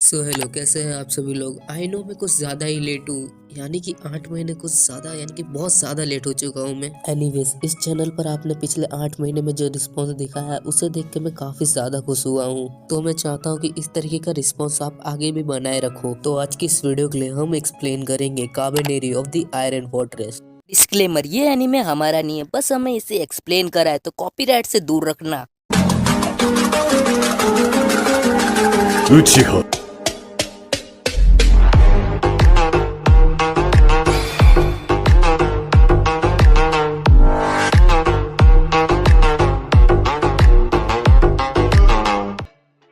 Hello, कैसे हैं आप सभी लोग। आई नो मैं कुछ ज़्यादा ही लेट हूँ, यानी कि 8 महीने कुछ ज़्यादा, यानी कि बहुत ज़्यादा लेट हो चुका हूँ मैं। एनीवेज, इस चैनल पर आपने पिछले 8 महीने में जो रिस्पॉन्स दिखाया है उसे देख के मैं काफ़ी ज़्यादा खुश हुआ हूँ। तो मैं चाहता हूँ कि इस तरीके का रिस्पॉन्स आप आगे भी बनाए रखो। तो आज की इस वीडियो के लिए हम एक्सप्लेन करेंगे Kabaneri of the iron fortress. Disclaimer, ये एनीमे हमारा नहीं है, बस हमें इसे एक्सप्लेन करा है, तो कॉपीराइट से दूर रखना। उचिहा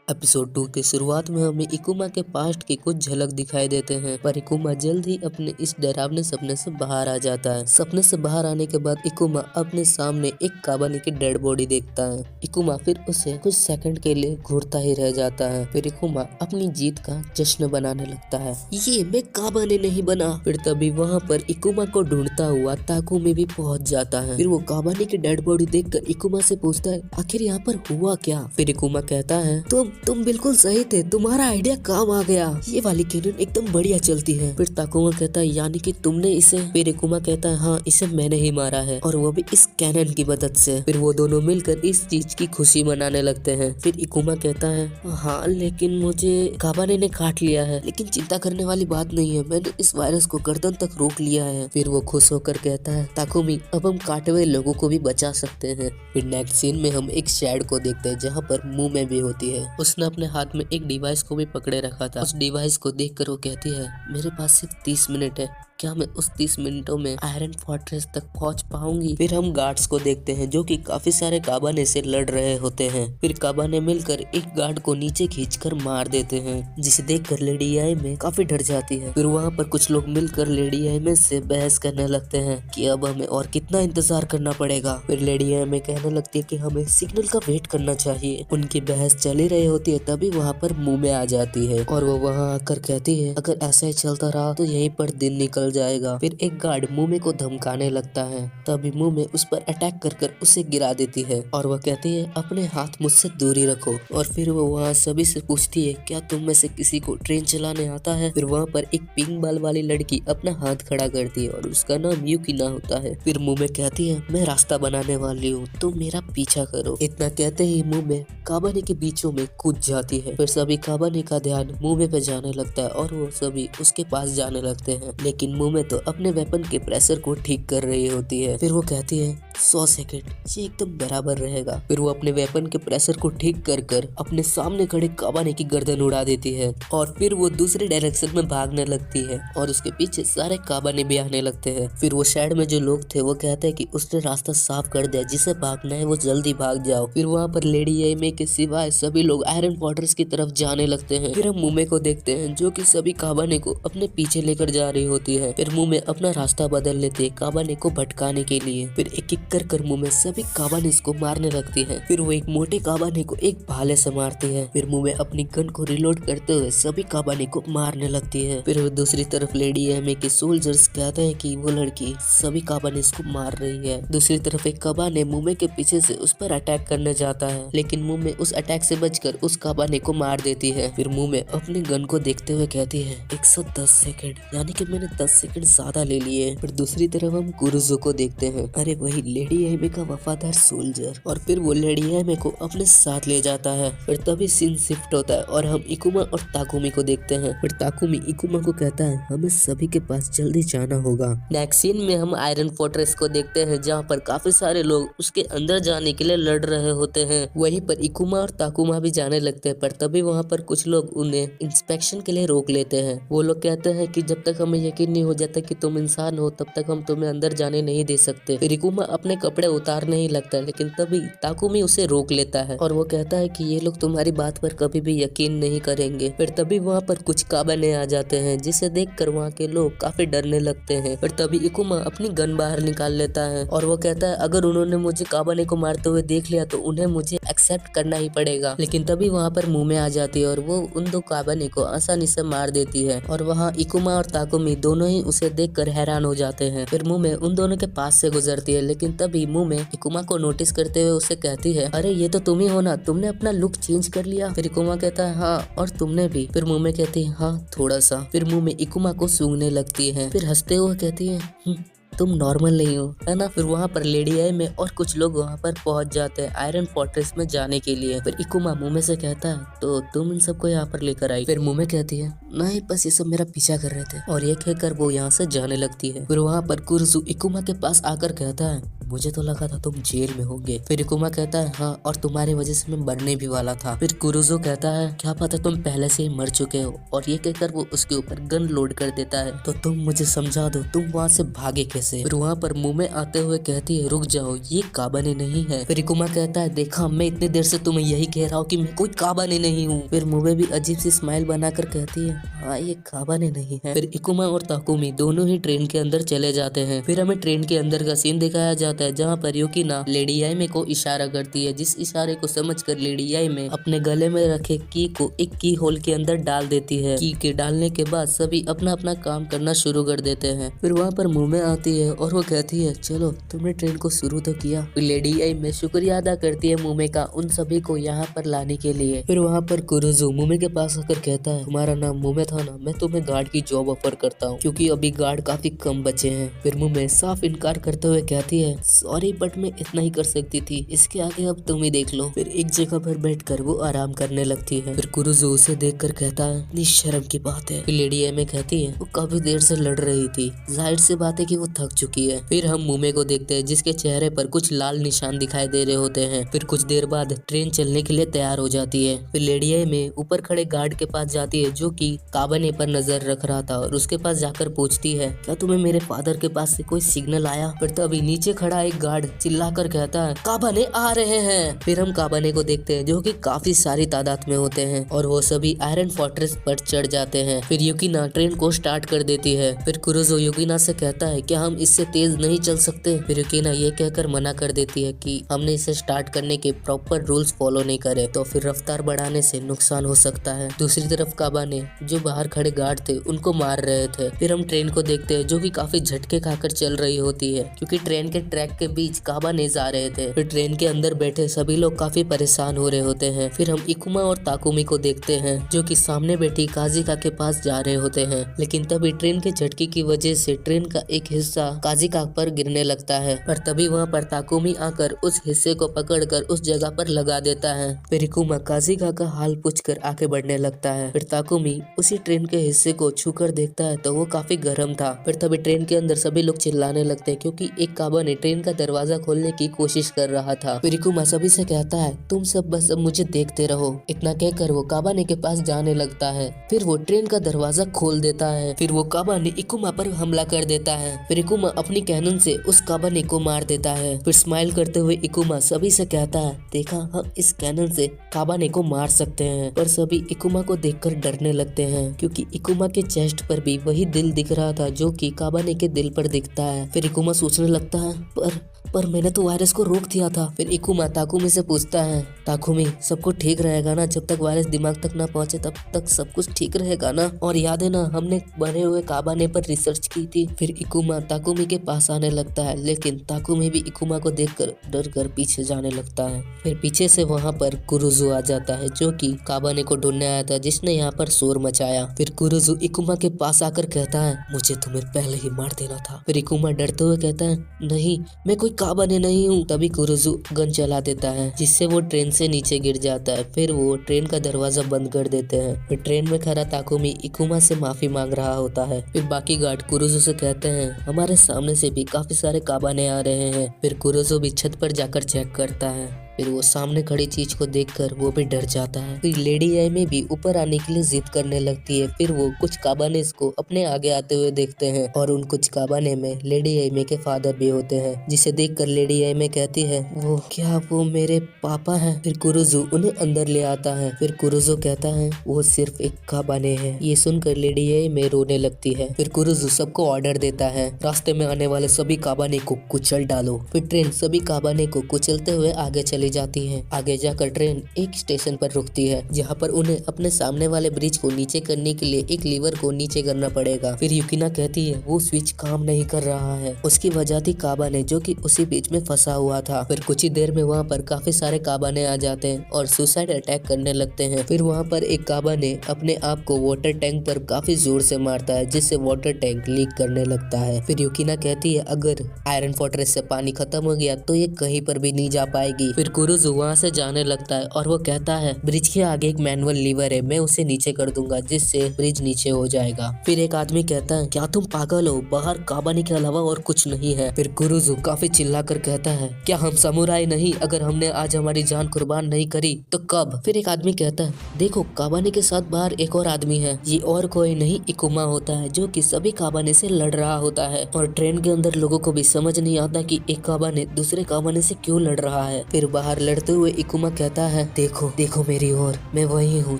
एपिसोड 2 के शुरुआत में हमें इकुमा के पास्ट की कुछ झलक दिखाई देते हैं, पर इकुमा जल्द ही अपने इस डरावने सपने से बाहर आ जाता है। सपने से बाहर आने के बाद इकुमा अपने सामने एक काबाने की डेड बॉडी देखता है। इकुमा फिर उसे कुछ सेकंड के लिए घूरता ही रह जाता है। फिर इकुमा अपनी जीत का जश्न बनाने लगता है, ये मैं काबाने नहीं बना। फिर तभी वहाँ पर इकुमा को ढूंढता हुआ ताकुमी भी पहुँच जाता है। फिर वो काबाने की डेड बॉडी देखकर इकुमा से पूछता है, आखिर यहाँ पर हुआ क्या। फिर इकुमा कहता है, तुम बिल्कुल सही थे, तुम्हारा आइडिया काम आ गया, ये वाली कैनन एकदम बढ़िया चलती है। फिर ताकुमा कहता है, यानी कि तुमने इसे। फिर इकुमा कहता है, हाँ, इसे मैंने ही मारा है, और वो भी इस कैनन की मदद से। फिर वो दोनों मिलकर इस चीज की खुशी मनाने लगते हैं। फिर इकुमा कहता है, हाँ, लेकिन मुझे काबाने ने काट लिया है, लेकिन चिंता करने वाली बात नहीं है, मैंने इस वायरस को गर्दन तक रोक लिया है। फिर वो खुश होकर कहता है, ताकुमी, अब हम काटे हुए लोगों को भी बचा सकते हैं। फिर नेक्स्ट सीन में हम एक शेड को देखते हैं जहाँ पर मुंह में भी होती है। उसने अपने हाथ में एक डिवाइस को भी पकड़े रखा था। उस डिवाइस को देखकर वो कहती है, मेरे पास सिर्फ 30 मिनट है, क्या मैं उस 30 मिनटों में आयरन फोर्ट्रेस तक पहुंच पाऊंगी। फिर हम गार्ड्स को देखते हैं जो कि काफी सारे काबाने से लड़ रहे होते हैं। फिर काबाने मिलकर एक गार्ड को नीचे खींचकर मार देते हैं, जिसे देखकर लेडी आइमे काफी डर जाती है। फिर वहाँ पर कुछ लोग मिलकर लेडी आइमे से बहस करने लगते हैं कि अब हमें और कितना इंतजार करना पड़ेगा। फिर लेडी आइमे कहने लगती है कि हमें सिग्नल का वेट करना चाहिए। उनकी बहस चल ही रही होती है, तभी वहाँ पर मुंह आ जाती है और वो वहाँ आकर कहती है, अगर ऐसा ही चलता रहा तो यहीं पर दिन निकल जाएगा। फिर एक गार्ड मुमे को धमकाने लगता है, तभी मुमे उस पर अटैक कर उसे गिरा देती है और वह कहती है, अपने हाथ मुझसे दूरी रखो। और फिर वो वहाँ सभी से पूछती है, क्या तुम में से किसी को ट्रेन चलाने आता है। फिर वहाँ पर एक पिंक बाल वाली लड़की अपना हाथ खड़ा करती है और उसका नाम युकिना होता है। फिर मुमे कहती है, मैं रास्ता बनाने वाली हूँ, तुम मेरा पीछा करो। इतना कहते ही मुमे काबाने के बीचों में कूद जाती है। फिर सभी काबाने का ध्यान मुमे पे जाने लगता है और वो सभी उसके पास जाने लगते हैं, लेकिन मुमे तो अपने वेपन के प्रेशर को ठीक कर रही होती है। फिर वो कहती है, 100 सेकंड, ये एकदम बराबर रहेगा। फिर वो अपने वेपन के प्रेशर को ठीक कर अपने सामने खड़े काबाने की गर्दन उड़ा देती है और फिर वो दूसरे डायरेक्शन में भागने लगती है और उसके पीछे सारे काबाने भी आने लगते हैं। फिर वो शेड में जो लोग थे वो कहते हैं कि उसने रास्ता साफ कर दिया, जिसे भागना है वो जल्दी भाग जाओ। फिर वहाँ पर लेडी आइमे के सिवाय सभी लोग आयरन फोर्ट्रेस की तरफ जाने लगते हैं। फिर हम मुमे को देखते हैं जो कि सभी काबाने को अपने पीछे लेकर जा रही होती है। फिर मुमे अपना रास्ता बदल लेते हैं काबाने को भटकाने के लिए। फिर एक एक कर मुमे सभी काबाने को मारने लगती है। फिर वो एक मोटे काबाने को एक भाले से मारती है। फिर मुमे अपनी गन को रिलोड करते हुए सभी काबाने को मारने लगती है। फिर वो दूसरी तरफ लेडी आइमे के सोल्जर्स कहते हैं कि वो लड़की सभी काबाने को मार रही है। दूसरी तरफ एक काबाने मुमे के पीछे से उस पर अटैक करने जाता है, लेकिन मुमे उस अटैक से बचकर उस काबाने को मार देती है। फिर मुमे अपनी गन को देखते हुए कहती है, 110 सेकंड, यानी कि मैंने 10 सेकंड ज्यादा ले लिए। फिर दूसरी तरफ हम कुरुजो को देखते हैं, अरे वही लेडी आइमे का वफादार सोल्जर, और फिर वो लेडी आइमे को अपने साथ ले जाता है। फिर तभी सीन शिफ्ट होता है और हम इकुमा और ताकुमी को देखते हैं। फिर ताकुमी इकुमा को कहता है, हमें सभी के पास जल्दी जाना होगा। नेक्स्ट सीन में हम आयरन फोर्ट्रेस को देखते हैं जहाँ पर काफी सारे लोग उसके अंदर जाने के लिए लड़ रहे होते हैं। वहीं पर इकुमा और ताकुमा भी जाने लगते हैं, पर तभी वहाँ पर कुछ लोग उन्हें इंस्पेक्शन के लिए रोक लेते हैं। वो लोग कहते हैं कि जब तक हमें यकीन नहीं हो जाता कि तुम इंसान हो तब तक हम तुम्हें अंदर जाने नहीं दे सकते। फिर इकुमा अपने कपड़े उतारने ही लगता है, लेकिन तभी ताकुमी उसे रोक लेता है और वो कहता है कि ये लोग तुम्हारी बात पर कभी भी यकीन नहीं करेंगे। फिर तभी वहाँ पर कुछ काबाने आ जाते हैं, जिसे देखकर वहाँ के लोग काफी डरने लगते हैं। फिर तभी इकुमा अपनी गन बाहर निकाल लेता है और वो कहता है, अगर उन्होंने मुझे काबाने को मारते हुए देख लिया तो उन्हें मुझे एक्सेप्ट करना ही पड़ेगा। लेकिन तभी वहाँ पर मुमे आ जाती है और वो उन दो काबाने को आसानी से मार देती है और वहाँ इकुमा और ताकुमी दोनों ही ही उसे देखकर हैरान हो जाते हैं। फिर मुमे उन दोनों के पास से गुजरती है, लेकिन तभी मुमे इकुमा को नोटिस करते हुए उसे कहती है, अरे ये तो तुम ही हो ना, तुमने अपना लुक चेंज कर लिया। फिर इकुमा कहता है हाँ, और तुमने भी। फिर मुमे कहती है हाँ थोड़ा सा। फिर मुमे इकुमा को सूंघने लगती है, फिर हंसते हुए कहती है तुम नॉर्मल नहीं हो, है ना। फिर वहाँ पर लेडी आई में और कुछ लोग वहाँ पर पहुँच जाते हैं आयरन फोर्ट्रेस में जाने के लिए। फिर इकुमा मुमे से कहता है तो तुम इन सबको यहाँ पर लेकर आई। फिर मुमे कहती है नहीं, बस ये सब मेरा पीछा कर रहे थे, और ये कहकर वो यहाँ से जाने लगती है। फिर वहाँ पर कुरुजू इकुमा के पास आकर कहता है मुझे तो लगा था तुम जेल में होगे। फिर इकुमा कहता है हाँ, और तुम्हारी वजह से मैं मरने भी वाला था। फिर कुरुजो कहता है क्या पता तुम पहले से ही मर चुके हो, और ये कहकर वो उसके ऊपर गन लोड कर देता है। तो तुम मुझे समझा दो तुम वहाँ से भागे कैसे। फिर वहाँ पर मुमे आते हुए कहती है रुक जाओ, ये काबाने नहीं है। फिर इकुमा कहता है देखा, मैं इतनी देर से तुम्हें यही कह रहा हूँ कि मैं कोई काबाने नहीं हूँ। फिर मुमे भी अजीब सी स्माइल बनाकर कहती है हाँ ये काबाने नहीं है। फिर इकुमा और ताकुमी दोनों ही ट्रेन के अंदर चले जाते हैं। फिर हमें ट्रेन के अंदर का सीन दिखाया जाता है, जहाँ पर युकिना लेडी याइमे को इशारा करती है, जिस इशारे को समझकर लेडी याइमे अपने गले में रखे की को एक की होल के अंदर डाल देती है। की के डालने के बाद सभी अपना अपना काम करना शुरू कर देते हैं। फिर वहाँ पर मुमे आती है और वो कहती है चलो तुमने ट्रेन को शुरू तो किया। फिर लेडी याइमे शुक्रिया अदा करती है मुमे का उन सभी को यहाँ पर लाने के लिए। फिर वहाँ पर कुरुजू मुमे के पास आकर कहता है तुम्हारा नाम मुमे था ना, मैं तुम्हें गार्ड की जॉब ऑफर करता हूँ, क्योंकि अभी गार्ड काफी कम बचे हैं। फिर मुमे साफ इनकार करते हुए कहती है सॉरी बट मैं इतना ही कर सकती थी, इसके आगे अब तुम ही देख लो। फिर एक जगह पर बैठकर वो आराम करने लगती है। फिर कुरुजू उसे देखकर कहता है निशर्म की बात है। फिर लेडी याइमे कहती है वो काफी देर से लड़ रही थी, जाहिर सी बात है कि वो थक चुकी है। फिर हम मुमे को देखते हैं जिसके चेहरे पर कुछ लाल निशान दिखाई दे रहे होते हैं। फिर कुछ देर बाद ट्रेन चलने के लिए तैयार हो जाती है। फिर लेडी याइमे ऊपर खड़े गार्ड के पास जाती है जो कि काबाने पर नजर रख रहा था, और उसके पास जाकर पूछती है क्या तुम्हें मेरे फादर के पास से कोई सिग्नल आया। फिर तभी नीचे खड़ा एक गार्ड चिल्लाकर कहता है काबाने आ रहे हैं। फिर हम काबाने को देखते हैं जो कि काफी सारी तादाद में होते हैं, और वो सभी आयरन फोर्ट्रेस पर चढ़ जाते हैं। फिर युकिना ट्रेन को स्टार्ट कर देती है। फिर कुरुजो युकिना से कहता है क्या हम इससे तेज नहीं चल सकते। फिर युकिना ये कहकर मना कर देती है कि हमने इसे स्टार्ट करने के प्रॉपर रूल्स फॉलो नहीं करे, तो फिर रफ्तार बढ़ाने से नुकसान हो सकता है। दूसरी तरफ काबाने जो बाहर खड़े गार्ड थे उनको मार रहे थे। फिर हम ट्रेन को देखते हैं जो कि काफी झटके खाकर चल रही होती है, क्योंकि ट्रेन के ट्रैक के बीच काबाने जा रहे थे। फिर ट्रेन के अंदर बैठे सभी लोग काफी परेशान हो रहे होते हैं। फिर हम इकुमा और ताकुमी को देखते हैं जो कि सामने बैठी काजिका के पास जा रहे होते हैं, लेकिन तभी ट्रेन के झटके की वजह से ट्रेन का एक हिस्सा काजिका पर गिरने लगता है। पर तभी वहाँ पर ताकुमी आकर उस हिस्से को पकड़कर उस जगह पर लगा देता है। फिर इकुमा काजिका का हाल पूछकर आगे बढ़ने लगता है। फिर ताकुमी उसी ट्रेन के हिस्से को छूकर देखता है तो वो काफी गर्म था। फिर तभी ट्रेन के अंदर सभी लोग चिल्लाने लगते हैं क्योंकि एक काबाने ट्रेन का दरवाजा खोलने की कोशिश कर रहा था। फिर इकुमा सभी से कहता है तुम सब बस अब मुझे देखते रहो। इतना कहकर वो काबाने के पास जाने लगता है। फिर वो ट्रेन का दरवाजा खोल देता है। फिर वो काबाने इकुमा पर हमला कर देता है। फिर इकुमा अपनी कैनन से उस काबाने को मार देता है। फिर स्माइल करते हुए इकुमा सभी से कहता है देखा, हम इस कैनन से काबाने को मार सकते हैं। पर सभी इकुमा को देखकर डरने लगते हैं क्योंकि इकुमा के चेस्ट पर भी वही दिल दिख रहा था जो कि काबाने के दिल पर दिखता है। फिर इकुमा सोचने लगता है पर मैंने तो वायरस को रोक दिया था। फिर इकुमा ताकुमी से पूछता है ताकुमी सब कुछ ठीक रहेगा ना, जब तक वायरस दिमाग तक ना पहुंचे तब तक सब कुछ ठीक रहेगा ना, और याद है ना हमने बने हुए काबाने पर रिसर्च की थी। फिर इकुमा ताकुमी के पास आने लगता है, लेकिन ताकुमी भी इकुमा को देखकर डर कर पीछे जाने लगता है। फिर पीछे से वहाँ पर कुरुजू आ जाता है जो कि काबाने को ढूंढने आया था जिसने यहाँ पर शोर मचाया। फिर कुरुजू इकुमा के पास आकर कहता है मुझे तुम्हें पहले ही मार देना था। फिर इकुमा डरते हुए कहता है नहीं, मैं कोई काबाने नहीं हूँ। तभी कुरुजू गन चला देता है जिससे वो ट्रेन से नीचे गिर जाता है। फिर वो ट्रेन का दरवाजा बंद कर देते हैं। फिर ट्रेन में खड़ा ताकुमी इकुमा से माफी मांग रहा होता है। फिर बाकी गार्ड कुरुजू से कहते हैं हमारे सामने से भी काफी सारे काबाने आ रहे हैं। फिर कुरुजू भी छत पर जाकर चेक करता है। फिर वो सामने खड़ी चीज को देखकर वो भी डर जाता है। फिर लेडी याइमे भी ऊपर आने के लिए जिद करने लगती है। फिर वो कुछ काबाने को अपने आगे आते हुए देखते हैं और उन कुछ काबाने में लेडी याइमे के फादर भी होते हैं, जिसे देखकर लेडी याइमे कहती है वो क्या वो मेरे पापा हैं। फिर कुरुजू उन्हें अंदर ले आता है। फिर कुरुजू कहता है वो सिर्फ एक काबाने हैं। ये सुनकर लेडी याइमे रोने लगती है। फिर कुरुजू सबको ऑर्डर देता है रास्ते में आने वाले सभी काबाने को कुचल डालो। फिर ट्रेन सभी काबाने को कुचलते हुए आगे चली चली जाती हैं। आगे जाकर ट्रेन एक स्टेशन पर रुकती है जहाँ पर उन्हें अपने सामने वाले ब्रिज को नीचे करने के लिए एक लीवर को नीचे करना पड़ेगा। फिर युकिना कहती है वो स्विच काम नहीं कर रहा है। उसकी वजह थी काबाने जो कि उसी बीच में फंसा हुआ था। फिर कुछ ही देर में वहाँ पर काफी सारे काबाने आ जाते हैं और सुसाइड अटैक करने लगते हैं। फिर वहाँ पर एक काबाने अपने आप को वाटर टैंक पर काफी जोर से मारता है जिससे वाटर टैंक लीक करने लगता है। फिर युकिना कहती है अगर आयरन फोर्ट्रेस से पानी खत्म हो गया तो ये कहीं पर भी नहीं जा पाएगी। फिर कुरुजु वहाँ से जाने लगता है और वो कहता है ब्रिज के आगे एक मैनुअल लीवर है, मैं उसे नीचे कर दूंगा जिससे ब्रिज नीचे हो जाएगा। फिर एक आदमी कहता है क्या तुम पागल हो, बाहर काबाने के अलावा और कुछ नहीं है। फिर कुरुजु काफी चिल्लाकर कहता है क्या हम समुराई नहीं, अगर हमने आज हमारी जान कुर्बान नहीं करी तो कब। फिर एक आदमी कहता है देखो काबाने के साथ बाहर एक और आदमी है, ये और कोई नहीं इकुमा होता है जो कि सभी काबाने से लड़ रहा होता है। और ट्रेन के अंदर लोगों को भी समझ नहीं आता कि एक काबाने दूसरे काबाने से क्यों लड़ रहा है। फिर बाहर लड़ते हुए इकुमा कहता है देखो देखो मेरी ओर, मैं वही हूँ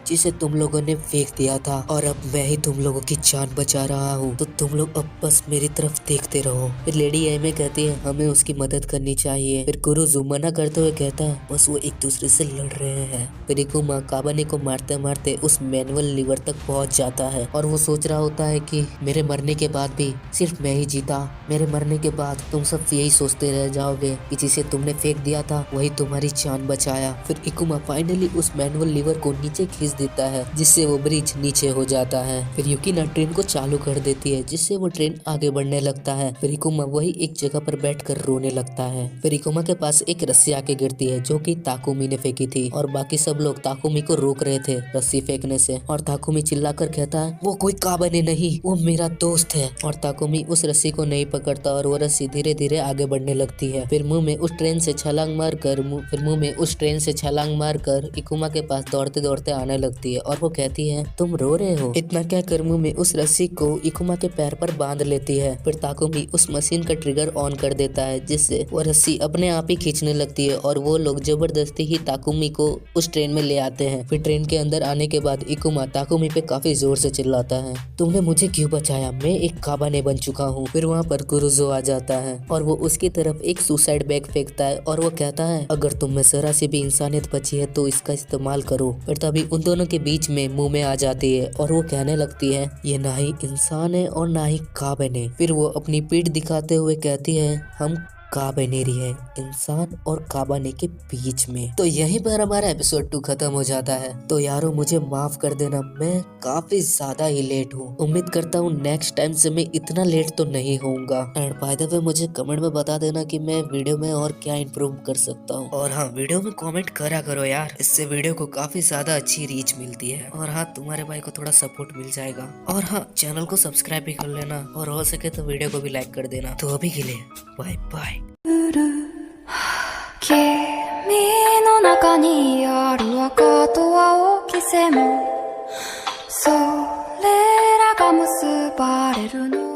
जिसे तुम लोगों ने फेंक दिया था और अब मैं ही तुम लोगों की जान बचा रहा हूँ, तो तुम लोग अब बस मेरी तरफ देखते रहो। फिर लेडी एमे कहती है हमें उसकी मदद करनी चाहिए। फिर कुरुजु मना करते हुए कहता है बस वो एक दूसरे से लड़ रहे हैं। फिर इकुमा काबाने को मारते मारते उस मैनुअल लीवर तक पहुंच जाता है और वो सोच रहा होता है कि मेरे मरने के बाद भी सिर्फ मैं ही जीता, मेरे मरने के बाद तुम सब यही सोचते रह जाओगे कि जिसे तुमने फेंक दिया था वही तुम्हारी जान बचाया। फिर इकुमा फाइनली उस मैनुअल लीवर को नीचे खींच देता है जिससे वो ब्रिज नीचे हो जाता है। फिर युकिना ट्रेन को चालू कर देती है जिससे वो ट्रेन आगे बढ़ने लगता है। फिर इकुमा वही एक जगह पर बैठकर रोने लगता है। फिर इकुमा के पास एक रस्सी आके गिरती है जो कि ताकुमी ने फेंकी थी और बाकी सब लोग ताकुमी को रोक रहे थे रस्सी फेंकने से। और ताकुमी चिल्लाकर कहता है वो कोई काबाने नहीं, वो मेरा दोस्त है। और ताकुमी उस रस्सी को नहीं पकड़ता और वो रस्सी धीरे धीरे आगे बढ़ने लगती है। फिर मुंह में उस ट्रेन से छलांग मारकर इकुमा के पास दौड़ते दौड़ते आने लगती है और वो कहती है तुम रो रहे हो। इतना क्या कर मुंह में उस रस्सी को इकुमा के पैर पर बांध लेती है। फिर ताकुमी उस मशीन का ट्रिगर ऑन कर देता है जिससे वो रस्सी अपने आप ही खींचने लगती है और वो लोग जबरदस्ती ही ताकुमी को उस ट्रेन में ले आते हैं। फिर ट्रेन के अंदर आने के बाद इकुमा ताकुमी पे काफी जोर से चिल्लाता है तुमने मुझे क्यों बचाया, मैं एक काबाने बन चुका हूँ। फिर वहाँ पर कुरुजो आ जाता है और वो उसकी तरफ एक सुसाइड बैग फेंकता है और वो कहता है अगर तुम में जरा सी भी इंसानियत बची है तो इसका इस्तेमाल करो। फिर तभी उन दोनों के बीच में मुंह में आ जाती है और वो कहने लगती है ये ना ही इंसान है और ना ही काबाने। फिर वो अपनी पीठ दिखाते हुए कहती है हम काबानेरी है, इंसान और काबाने के बीच में। तो यहीं पर हमारा एपिसोड 2 खत्म हो जाता है। तो यारो मुझे माफ कर देना, मैं काफी ज्यादा ही लेट हूँ। उम्मीद करता हूँ नेक्स्ट टाइम से मैं इतना लेट तो नहीं होऊंगा। एंड बाय द वे मुझे कमेंट में बता देना कि मैं वीडियो में और क्या इम्प्रूव कर सकता हूँ। और हाँ वीडियो में कमेंट करा करो यार, इससे वीडियो को काफी ज्यादा अच्छी रीच मिलती है। और हाँ तुम्हारे भाई को थोड़ा सपोर्ट मिल जाएगा। और हाँ चैनल को सब्सक्राइब भी कर लेना और हो सके तो वीडियो को भी लाइक कर देना। तो अभी के लिए बाय बाय। 君の中にある赤と青き線もそれらが結ばれるの